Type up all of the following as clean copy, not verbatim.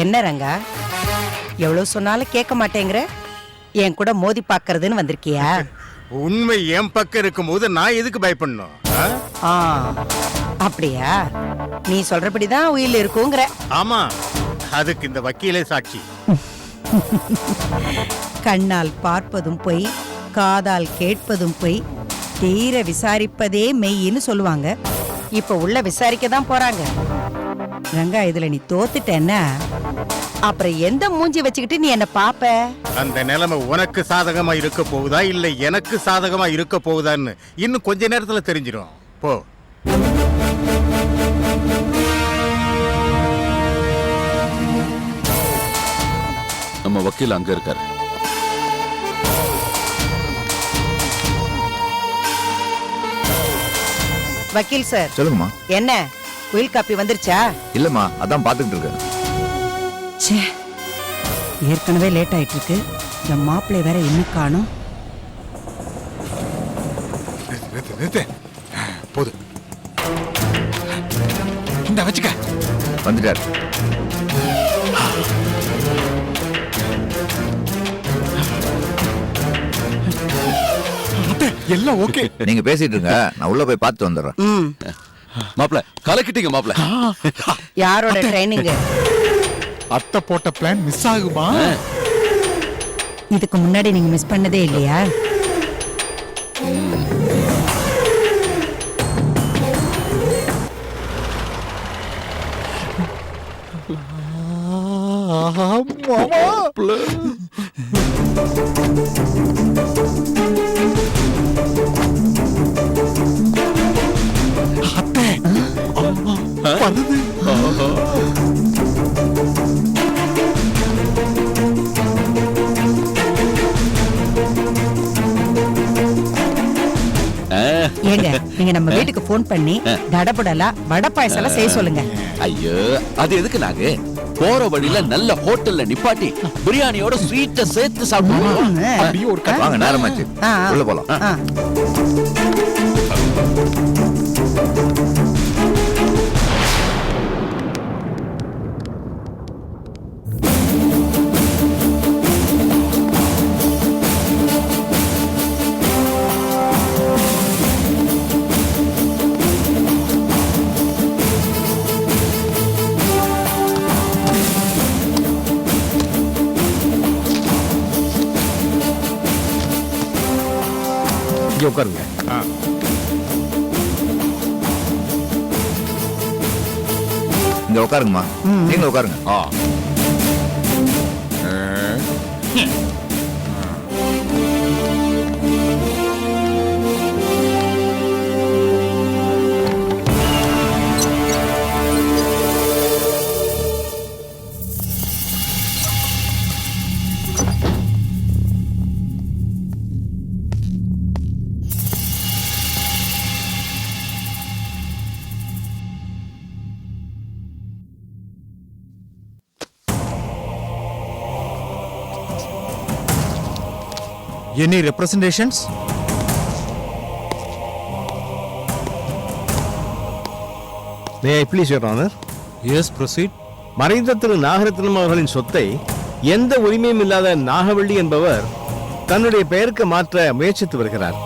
என்ன ரங்கா, எவ்வளவு சொன்னாலும் கேட்க மாட்டேங்கிற? என் கூட மோதி பாக்குறதுன்னு வந்திருக்கியா? உண்மை என் பக்கம் இருக்கும்போது நான் எதுக்கு பயப்படணும்? அப்படியா? நீ சொல்றபடிதான் உயிர் இருக்குங்கிற. ஆமா, அதுக்கு இந்த வக்கீலே சாட்சி. கண்ணால் பார்ப்பதும் பொய், காதால் கேட்பதும் பொய், தீர விசாரிப்பதே மெய்ன்னு சொல்லுவாங்க. இப்ப உள்ள விசாரிக்க தான் போறாங்க. ரங்கா, இதுல நீ தோத்துட்டேன்னா அப்புறம் எந்த மூஞ்சி வச்சுக்கிட்டு நீ என்ன பாப்ப? அந்த நிலைமை உனக்கு சாதகமா இருக்க போகுதா இல்ல எனக்கு சாதகமா இருக்க போகுதான்னு இன்னும் கொஞ்ச நேரத்துல தெரிஞ்சிடும். போ. நம்ம வக்கீல் அங்க இருக்காரு. வக்கீல் சார். சொல்லுங்கம்மா. என்ன உயில் காப்பி வந்துருச்சா? இல்லம்மா, அதான் பாத்துக்கிட்டு இருக்கேன். ஏற்கனவே லேட் ஆயிட்டு இருக்கு. இந்த மாப்பிள்ளை வேற இன்னும் காணும். போது இந்த வச்சுக்க. வந்துட்டாரு. எல்லாம் ஓகே. நீங்க பேசிட்டு இருங்க, நான் உள்ள போய் பார்த்து வந்துடுறேன். மாப்பிள்ள கலக்கிட்டீங்க மாப்பிள்ள. யாரோட ட்ரைனிங்? அத்தை போட்ட பிளான் மிஸ் ஆகுமா? இதுக்கு முன்னாடி நீங்க மிஸ் பண்ணதே இல்லையா? அத்தை வருது. ஏங்க, நீங்க நம்ம வீட்டுக்கு போன் பண்ணி தடபுடலா வடை பாயசம் எல்லாம் செய்ய சொல்லுங்க. ஐயோ, அது எதுக்கு? நாங்க போற வழியில நல்ல ஹோட்டல்ல நிப்பாட்டி பிரியாணியோட ஸ்வீட்ட சேர்த்து சாப்பிடுவோம். அப்படியே ஒரு வாங்க, நேரமாச்சு, உள்ள போலாம். இங்க உட்காருங்க. இங்க உட்காருங்கம்மா. நீங்க உட்காருங்க. Any representations? May I please, Your Honor? Yes, proceed. மறைந்த திரு நாகரத்னம் அவர்களின் சொத்தை எந்த உரிமையும் இல்லாத நாகவள்ளி என்பவர் தன்னுடைய பெயருக்கு மாற்ற முயற்சித்து வருகிறார்.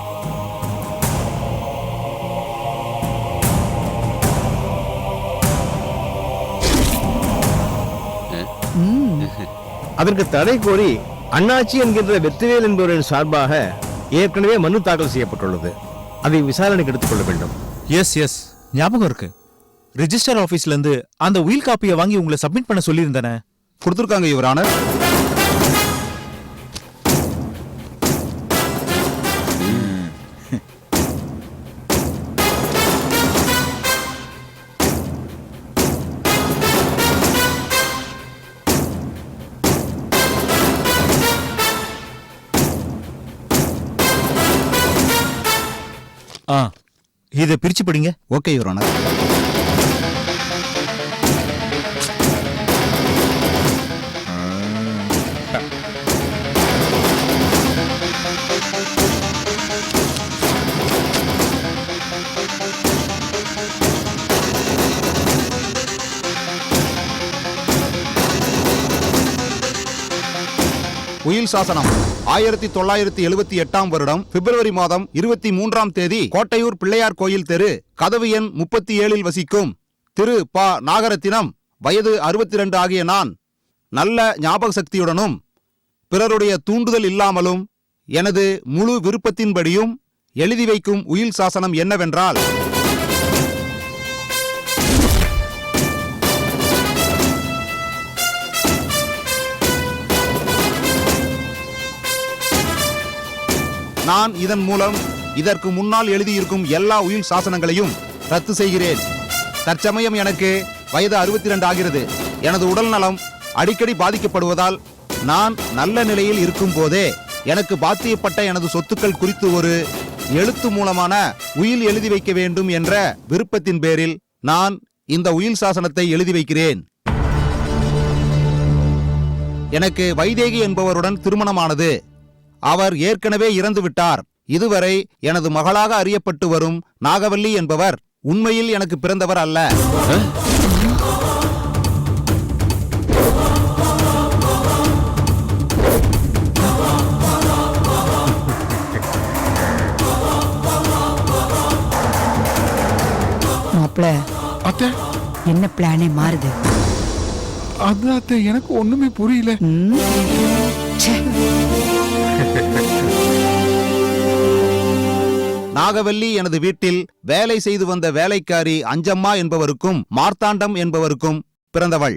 அதற்கு தடை கோரி அண்ணாச்சி என்கின்ற வெற்றிவேல் என்பவரின் சார்பாக ஏற்கனவே மனு தாக்கல் செய்யப்பட்டுள்ளது. அதை விசாரணைக்கு எடுத்துக் கொள்ள வேண்டும். எஸ் எஸ், ஞாபகம் இருக்கு. ரெஜிஸ்டர் ஆபீஸ்ல இருந்து அந்த உயில் காப்பியை வாங்கி உங்களை சப்மிட் பண்ண சொல்லி இருந்தேனே. கொடுத்துருக்காங்க யுவர் ஆனர். இதை பிரிச்சு படிங்க. Okay your honour. உயில் சாசனம் 1978 வருடம் பிப்ரவரி மாதம் 23ஆம் தேதி கோட்டையூர் பிள்ளையார் கோயில் தெரு கதவு எண் 37 வசிக்கும் திரு ப. நாகரத்தினம் வயது 62 ஆகிய நான் நல்ல ஞாபக சக்தியுடனும் பிறருடைய தூண்டுதல் இல்லாமலும் எனது முழு விருப்பத்தின்படியும் எழுதி வைக்கும் உயில் சாசனம் என்னவென்றால், நான் இதன் மூலம் இதற்கு முன்னால் எழுதியிருக்கும் எல்லா உயில் சாசனங்களையும் ரத்து செய்கிறேன். தற்சமயம் எனக்கு வயது 62 ஆகிறது. எனது உடல் நலம் அடிக்கடி பாதிக்கப்படுவதால் நான் நல்ல நிலையில் இருக்கும் போதே எனக்கு பாத்தியப்பட்ட எனது சொத்துக்கள் குறித்து ஒரு எழுத்து மூலமான உயில் எழுதி வைக்க வேண்டும் என்ற விருப்பத்தின் பேரில் நான் இந்த உயில் சாசனத்தை எழுதி வைக்கிறேன். எனக்கு வைதேகி என்பவருடன் திருமணமானது. அவர் ஏற்கனவே இறந்து விட்டார். இதுவரை எனது மகளாக அறியப்பட்டு வரும் நாகவல்லி என்பவர் உண்மையில் எனக்கு பிறந்தவர் அல்ல. மாப்ள, அத்தை, என்ன பிளானே மாறுது? அது அத்தை எனக்கு ஒண்ணுமே புரியல. ச்சே. நாகவல்லி எனது வீட்டில் வேலை செய்து வந்த வேலைக்காரி அஞ்சம்மா என்பவருக்கும் மார்த்தாண்டம் என்பவருக்கும் பிறந்தவள்.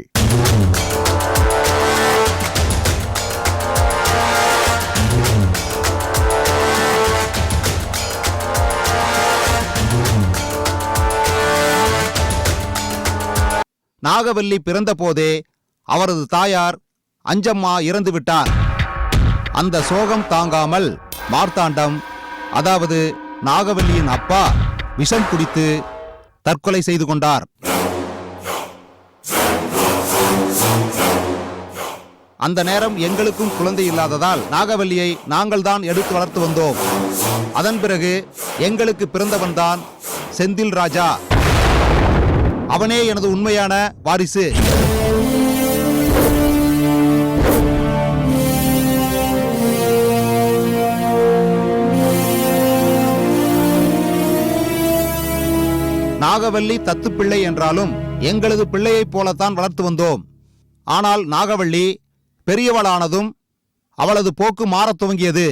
நாகவல்லி பிறந்த போதே அவரது தாயார் அஞ்சம்மா இறந்து விட்டார். அந்த சோகம் தாங்காமல் மார்த்தாண்டம், அதாவது நாகவல்லியின் அப்பா, விஷம் குடித்து தற்கொலை செய்து கொண்டார். அந்த நேரம் எங்களுக்கும் குழந்தை இல்லாததால் நாகவல்லியை நாங்கள் தான் எடுத்து வளர்த்து வந்தோம். அதன் பிறகு எங்களுக்கு பிறந்தவன்தான் செந்தில் ராஜா. அவனே எனது உண்மையான வாரிசு. நாகவல்லி தத்து பிள்ளை என்றாலும் எங்களது பிள்ளையைப் போலத்தான் வளர்த்து வந்தோம். ஆனால் நாகவல்லி பெரியவளானதும் அவளது போக்கு மாறத் துவங்கியது.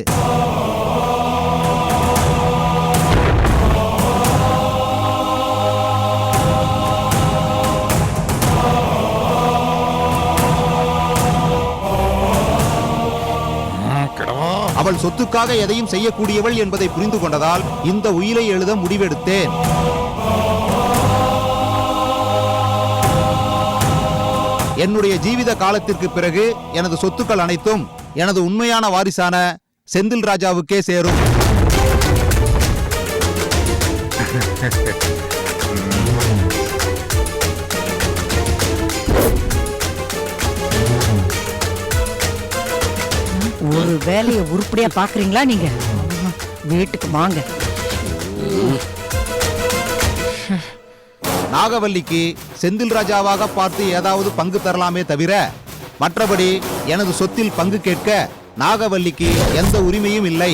அவள் சொத்துக்காக எதையும் செய்யக்கூடியவள் என்பதை புரிந்து கொண்டதால் இந்த உயிரை எழுத முடிவெடுத்தேன். என்னுடைய ஜீவித காலத்திற்கு பிறகு எனது சொத்துக்கள் அனைத்தும் எனது உண்மையான வாரிசான செந்தில் ராஜாவுக்கே சேரும். ஒரு வேலையை உருப்படியா பாக்குறீங்களா நீங்க? வீட்டுக்கு வாங்க. நாகவல்லிக்கு செந்தில் ராஜாவாக பார்த்து ஏதாவது பங்கு தரலாமே தவிர மற்றபடி எனது சொத்தில் பங்கு கேட்க நாகவல்லிக்கு எந்த உரிமையும் இல்லை.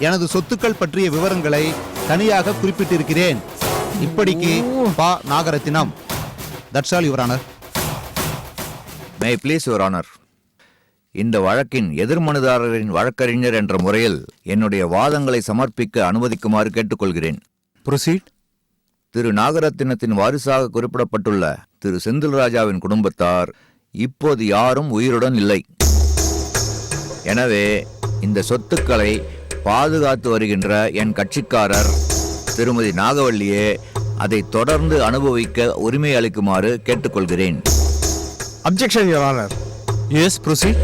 எனது சொத்துக்கள் பற்றிய விவரங்களை தனியாக குறிப்பிட்டிருக்கிறேன். இப்படிக்கு ப. Nagarathinam. That's all your honour. May please your honour. இந்த வழக்கின் எதிர்மனுதாரரின் வழக்கறிஞர் என்ற முறையில் என்னுடைய வாதங்களை சமர்ப்பிக்க அனுமதிக்குமாறு கேட்டுக்கொள்கிறேன். ப்ரொசீட். திரு நாகரத்தினத்தின் வாரிசாக குறிப்பிடப்பட்டுள்ள திரு செந்தில் ராஜாவின் குடும்பத்தார் இப்போது யாரும் உயிருடன் இல்லை. எனவே இந்த சொத்துக்களை பாதுகாத்து வருகின்ற என் கட்சிக்காரர் திருமதி நாகவல்லியே அதை தொடர்ந்து அனுபவிக்க உரிமை அளிக்குமாறு கேட்டுக்கொள்கிறேன். Objection your honour. Yes, proceed.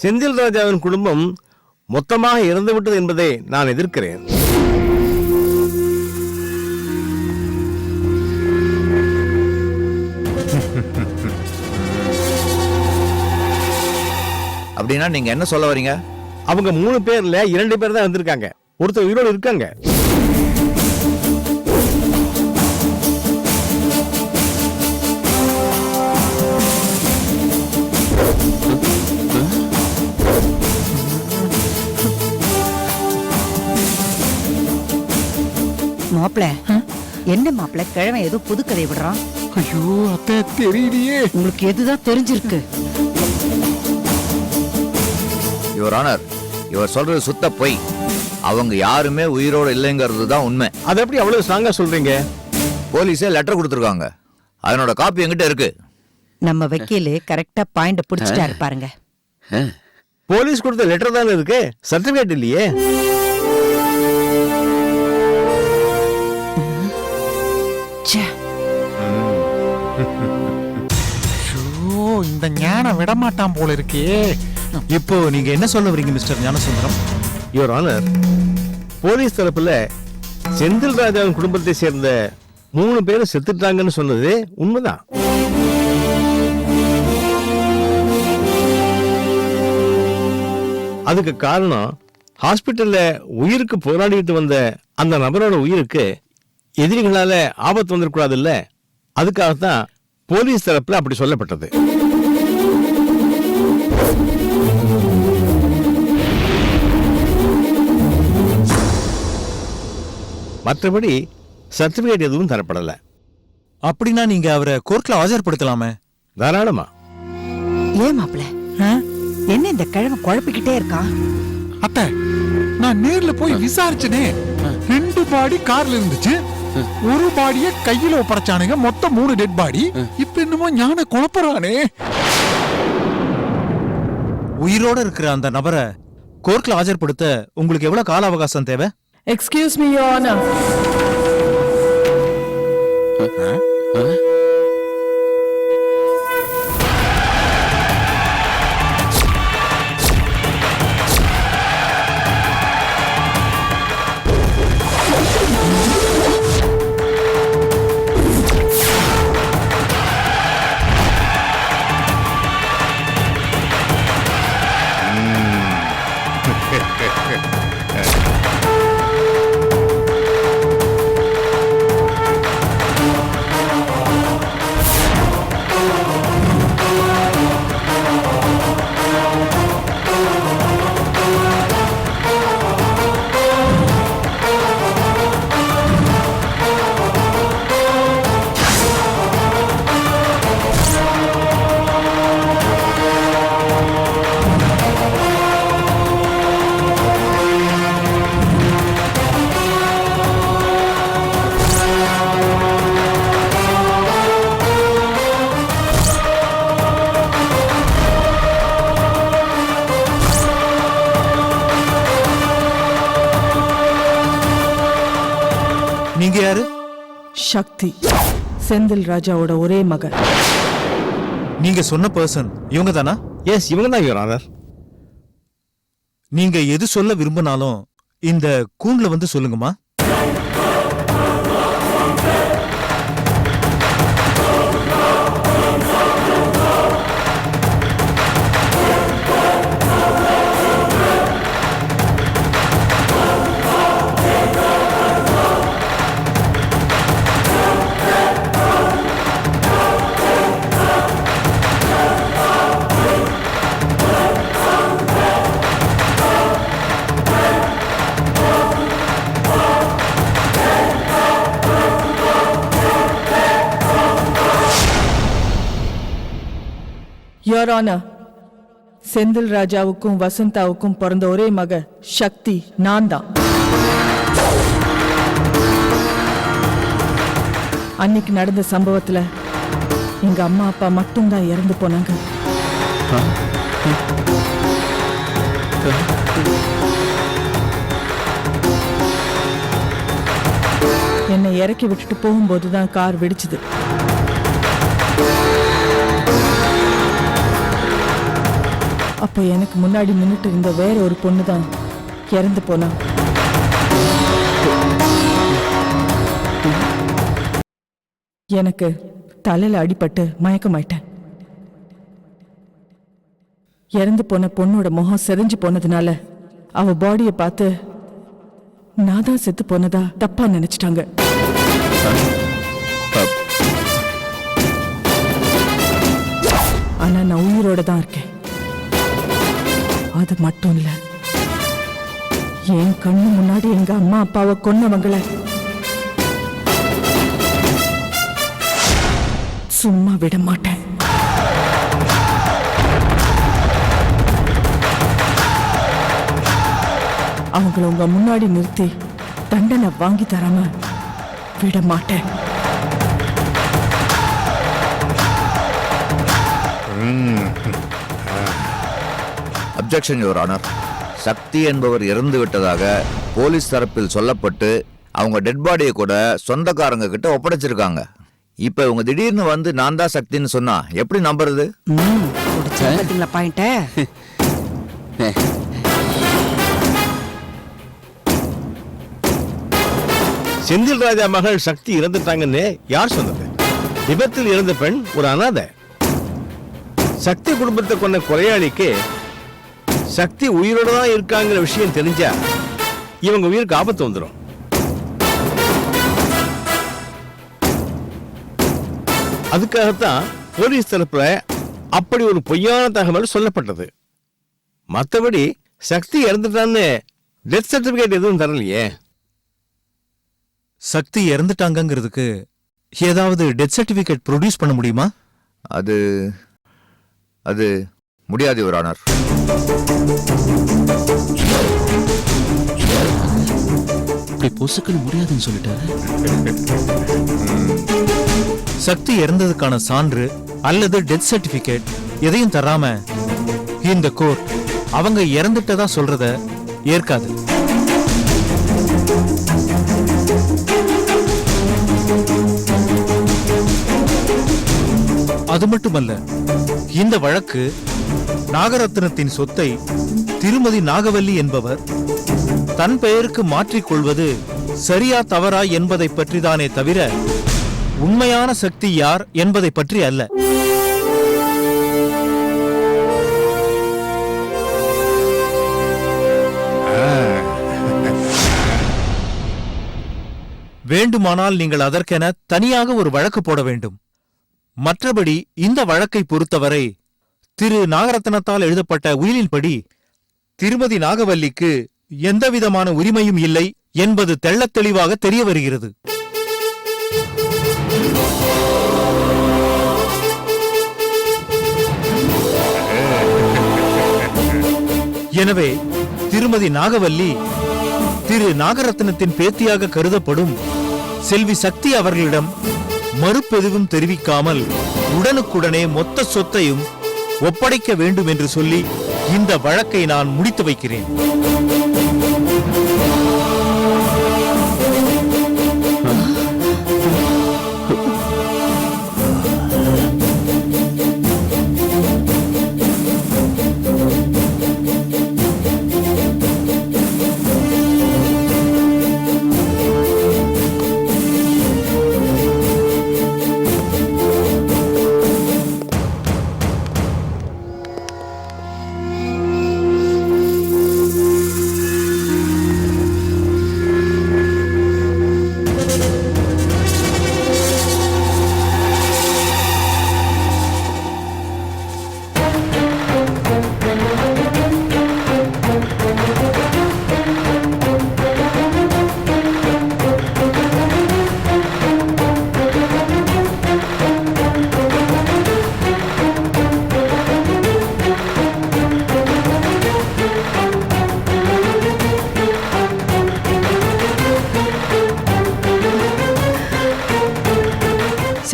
Senthil ராஜாவின் குடும்பம் மொத்தமாக இறந்துவிட்டது என்பதை நான் எதிர்க்கிறேன். அப்படின்னா நீங்க என்ன சொல்ல வரீங்க? அவங்க 3 பேர்ல 2 பேர் தான் வந்திருக்காங்க. ஒருத்தர் உயிரோடு இருக்காங்க. மாப்பிள என்ன மாப்பிள கிழமை ஏதோ புதுக்கதை விடுறான். ஐயோ அத்தை தெரியலையே. உங்களுக்கு எதுதான் தெரிஞ்சிருக்கு? யுவர் ஆனர், இவர் சொல்றது சுத்த பொய். அவங்க யாருமே உயிரோடு இல்லைங்கிறது தான் உண்மை. அதை எப்படி அவ்வளவு ஸ்ட்ராங்கா சொல்றீங்க? போலீஸே லெட்டர் கொடுத்துருக்காங்க, அதனோட காப்பி என்கிட்ட இருக்கு. நம்ம வக்கீலு கரெக்டா பாயிண்ட் புடிச்சிட்டாரு பாருங்க. போலீஸ் கொடுத்த லெட்டர் தானே இருக்கு, சர்டிபிகேட் இல்லையே. ஐயோ இந்த ஞானம் விடமாட்டான் போல இருக்கே. இப்போ நீங்க என்ன சொல்ல வரீங்க mister Gnanasundaram? Your honour, police தரப்புல செந்தில் ராஜாவின் குடும்பத்தை சேர்ந்த 3 பேரும் செத்துட்டாங்கன்னு சொன்னது உண்மைதான். அதுக்கு காரணம் ஹாஸ்பிட்டல்ல உயிருக்கு போராடிட்டு வந்த அந்த நபரோட உயிருக்கு எதிரிகளால ஆபத்து வந்துடக்கூடாது இல்ல, அதுக்காகத்தான் போலீஸ் தரப்புல அப்படி சொல்லப்பட்டது. மற்றபடி சர்டிபிகேட் எதுவும் தரப்படல. அப்படின்னா நீங்க அவரை கோர்ட்ல ஆஜர்படுத்தலாமே. தாராளமா. ஏன் மாப்பிள என்ன இந்த கிழமை குழப்பிக்கிட்டே இருக்கான்? அத்தை நான் நேர்ல போய் விசாரிச்சனே. 2 பாடி கார்ல இருந்துச்சு, ஒரு பாடிய கையில ஒப்படைச்சானுங்க. மொத்தம் 3 டெட் பாடி. இப்ப என்னமோ ஞான குழப்பறானே. உயிரோட இருக்கிற அந்த நபரை கோர்ட்ல ஆஜர்படுத்த உங்களுக்கு எவ்வளவு கால அவகாசம் தேவை? Excuse me, Your Honor. நீங்க யாரு? சக்தி, செந்தில் ராஜாவோட ஒரே மகன். நீங்க சொன்ன பர்சன் இவங்க தானா? எஸ், இவங்க தான் யுவர் ஆனர். நீங்க எது சொல்ல விரும்பினாலும் இந்த கூண்ல வந்து சொல்லுங்கம்மா. Your Honor, செந்தில் ராஜாவுக்கும் வசந்தாவுக்கும் பிறந்த ஒரே மக சக்தி நான் தான். அன்னைக்கு நடந்த சம்பவத்துல எங்க அம்மா அப்பா மட்டும்தான் இறந்து போனாங்க. என்னை இறக்கி விட்டுட்டு போகும்போதுதான் கார் வெடிச்சுது. அப்ப எனக்கு முன்னாடி நின்னுட்டு இருந்த வேற ஒரு பொண்ணு தான் இறந்து போனா. எனக்கு தலையில அடிபட்டு மயக்கமாயிட்டேன். இறந்து போன பொண்ணோட முகம் செதஞ்சு போனதுனால அவ பாடியை பார்த்து நான் தான் செத்து போனதா தப்பா நினைச்சிட்டாங்க. ஆனா நான் உயிரோட தான் இருக்கேன். அது மட்டும் இல்ல, என் கண்ணு முன்னாடி எங்க அம்மா அப்பாவை கொன்னவங்கள சும்மா விட மாட்டேன். அவங்கள உங்க முன்னாடி நிறுத்தி தண்டனை வாங்கி தராம விட மாட்டேன். Objection your honour. சக்தி என்பவர் இறந்து விட்டதாக போலீஸ் தரப்பில் சொல்லப்பட்டு அவங்க டெட் பாடியை கூட சொந்தக்காரங்க கிட்ட ஒப்படைச்சிருக்காங்க. இப்ப இவங்க திடீர்னு வந்து நான் தான் சக்தின்னு சொன்னா எப்படி நம்புறது? பாயிண்ட செந்தில் ராஜா மகள் சக்தி இறந்துட்டாங்கன்னு யார் சொன்னது? விபத்தில் இறந்த பெண் ஒரு அனாதை. சக்தி குடும்பத்தை கொண்ட கொலையாளிக்கு சக்தி உயிரோட தான் இருக்காங்கிற விஷயம் தெரிஞ்சா இவங்க உயிருக்கு ஆபத்து வந்துடும். அதுக்காகத்தான் போலீஸ் தரப்புல அப்படி ஒரு பொய்யான தகவல் சொல்லப்பட்டது. மற்றபடி சக்தி இறந்துட்டான்னு டெத் சர்டிபிகேட் எதுவும் தரலையே. சக்தி இறந்துட்டாங்கிறதுக்கு ஏதாவது டெத் சர்டிபிகேட் ப்ரொடியூஸ் பண்ண முடியுமா? அது அது முடியாது யுவர் ஆனர். இப்படி பொசுக்குன்னு முடியாதுன்னு சொல்லிட்டாரு. சக்தி இறந்ததுக்கான சான்று அல்லது டெத் சர்டிபிகேட் எதையும் தராம இந்த கோர்ட் அவங்க இறந்துட்டதா சொல்றத ஏற்காது. அது மட்டுமல்ல, இந்த வழக்கு நாகரத்னத்தின் சொத்தை திருமதி நாகவல்லி என்பவர் தன் பெயருக்கு மாற்றிக்கொள்வது சரியா தவறா என்பதை பற்றிதானே தவிர உண்மையான சக்தி யார் என்பதை பற்றி அல்ல. வேண்டுமானால் நீங்கள் அதற்கென தனியாக ஒரு வழக்கு போட வேண்டும். மற்றபடி இந்த வழக்கை பொறுத்தவரை திரு நாகரத்னத்தால் எழுதப்பட்ட உயிலின்படி திருமதி நாகவல்லிக்கு எந்தவிதமான உரிமையும் இல்லை என்பது தெள்ளத் தெளிவாக தெரிய வருகிறது. எனவே திருமதி நாகவல்லி திரு நாகரத்னத்தின் பேத்தியாக கருதப்படும் செல்வி சக்தி அவர்களிடம் மறுப்பெதுவும் தெரிவிக்காமல் உடனுக்குடனே மொத்த சொத்தையும் ஒப்படைக்க வேண்டும் என்று சொல்லி இந்த வழக்கை நான் முடித்து வைக்கிறேன்.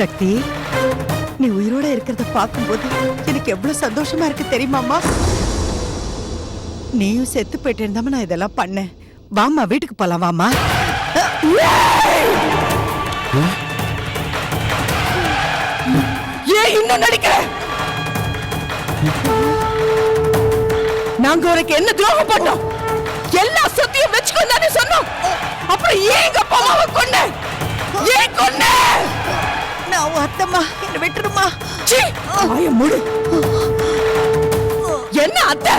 சக்தி, நீ உயிரோட இருக்கிறத பார்க்கும்போது எனக்கு எவ்வளவு சந்தோஷமா இருக்கு தெரியுமாமா? நீயும் செத்து போயிட்டு இருந்தாம நான் இதெல்லாம் பண்ணேன். வாமா, வீட்டுக்கு போலாம் வாமா. ஏன் இன்னும் நடிக்கிற? நாங்க உனக்கு என்ன துரோகம் பண்ணோம்? எல்லா சொத்தையும் வச்சுக்கொண்டானே சொன்னோம். அப்புறம் ஏன் எங்க அப்பா அம்மாவை கொன்ன? ஏன் கொன்ன? நான் அத்தம்மா, என்ன விட்டுருமா. மூடு. என்ன அத்தை?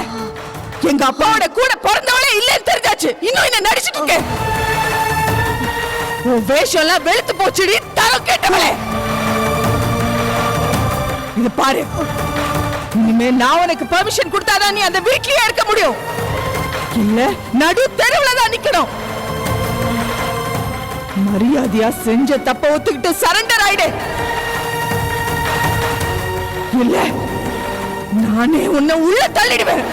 எங்க அப்பாவோட கூட பிறந்தவளே இல்லைன்னு தெரிஞ்சாச்சு. போச்சு, இன்னும் என்ன நடிச்சிட்டு இருக்க? உன் வேஷம் எல்லாம் வெளுத்து போச்சுடி, தரம் கேட்டவளே. இது பாரு, இனிமே நான் உனக்கு பெர்மிஷன் கொடுத்தாதான் நீ அந்த வீட்லயே இருக்க முடியும், இல்ல நடு தெருவுல தான் நிக்கணும். மரியாதையா செஞ்ச தப்ப ஒத்துக்கிட்டு சரண்டர் ஆயிடு, இல்ல நானே உன்னை உள்ள தள்ளிடுவேன்.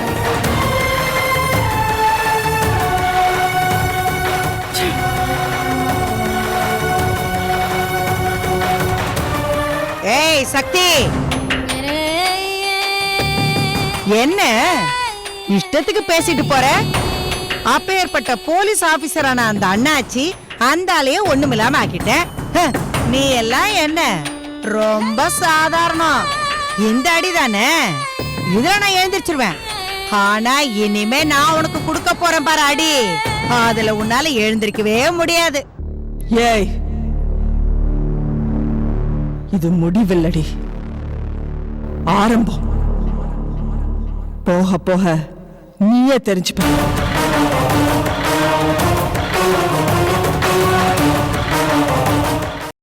ஏய் சக்தி, என்ன இஷ்டத்துக்கு பேசிட்டு போற? அப்பேற்பட்ட போலீஸ் ஆபீசரான அந்த அண்ணாச்சி அந்த ஆளையே ஒண்ணுமில்லாம ஆக்கிட்டேன். நீ எல்லாம் என்ன ரொம்ப சாதாரணம். இந்த அடிதானே, இதுல நான் எழுந்திருச்சிருவேன். ஆனா இனிமே நான் உனக்கு கொடுக்க போறேன் பாரு அடி, அதுல உன்னால எழுந்திருக்கவே முடியாது. ஏய், இது முடிவில்லடி, ஆரம்பம். போக போக நீயே தெரிஞ்சுப்ப.